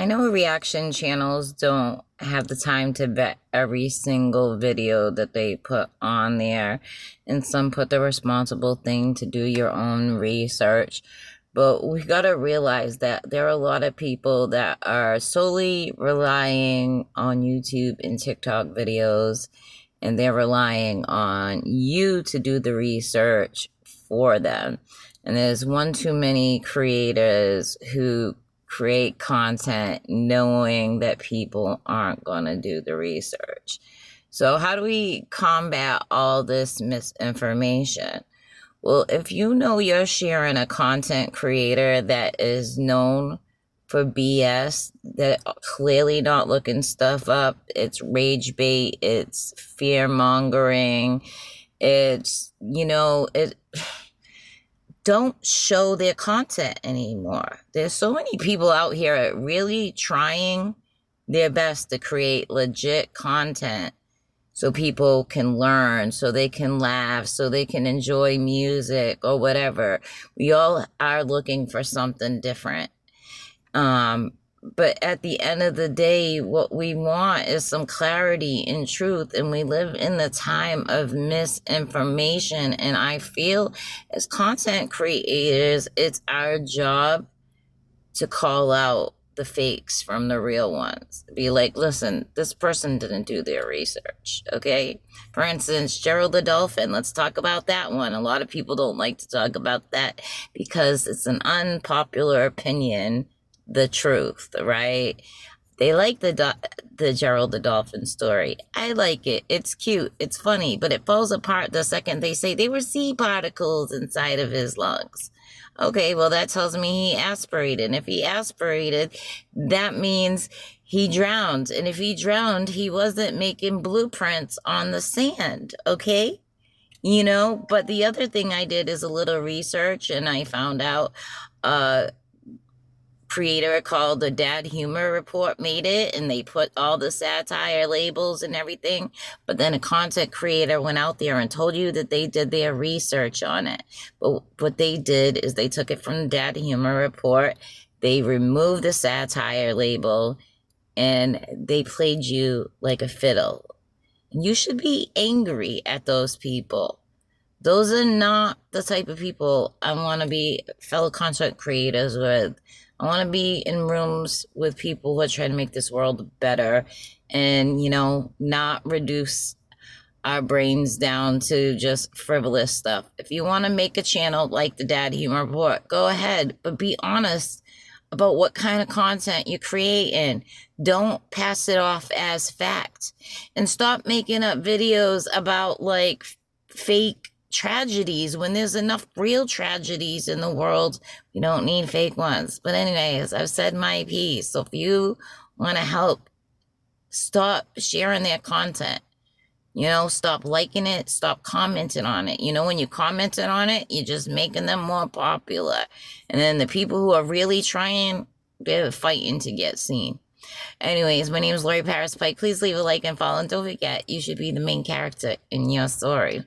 I know reaction channels don't have the time to vet every single video that they put on there, and some put the responsible thing to do your own research. But we got to realize that there are a lot of people that are solely relying on YouTube and TikTok videos, and they're relying on you to do the research for them. And there's one too many creators who create content knowing that people aren't going to do the research. So how do we combat all this misinformation? Well, if you know you're sharing a content creator that is known for BS, that clearly not looking stuff up, it's rage bait, it's fear mongering, it's, don't show their content anymore. There's so many people out here really trying their best to create legit content so people can learn, so they can laugh, so they can enjoy music or whatever. We all are looking for something different. But at the end of the day, what we want is some clarity and truth. And we live in the time of misinformation. And I feel as content creators, it's our job to call out the fakes from the real ones. Be like, listen, this person didn't do their research, okay? For instance, Gerald the Dolphin, let's talk about that one. A lot of people don't like to talk about that because it's an unpopular opinion, the truth, right? They like the Gerald the Dolphin story. I like it. It's cute. It's funny, but it falls apart the second they say they were sea particles inside of his lungs. Okay, well, that tells me he aspirated. And if he aspirated, that means he drowned. And if he drowned, he wasn't making blueprints on the sand, okay? But the other thing I did is a little research, and I found out creator called the Dad Humor Report made it, and they put all the satire labels and everything. But then a content creator went out there and told you that they did their research on it. But what they did is they took it from the Dad Humor Report, they removed the satire label, and they played you like a fiddle. And you should be angry at those people. Those are not the type of people I want to be fellow content creators with. I want to be in rooms with people who are trying to make this world better and, not reduce our brains down to just frivolous stuff. If you want to make a channel like the Dad Humor Report, go ahead, but be honest about what kind of content you're creating. Don't pass it off as fact. And stop making up videos about like fake tragedies when there's enough real tragedies in the world. We don't need fake ones. But anyways, I've said my piece. So if you want to help, stop sharing their content. Stop liking it, stop commenting on it. When you commented on it, you're just making them more popular. And then the people who are really trying, they're fighting to get seen. Anyways, my name is Lori Paris Pike. Please leave a like and follow. And don't forget, you should be the main character in your story.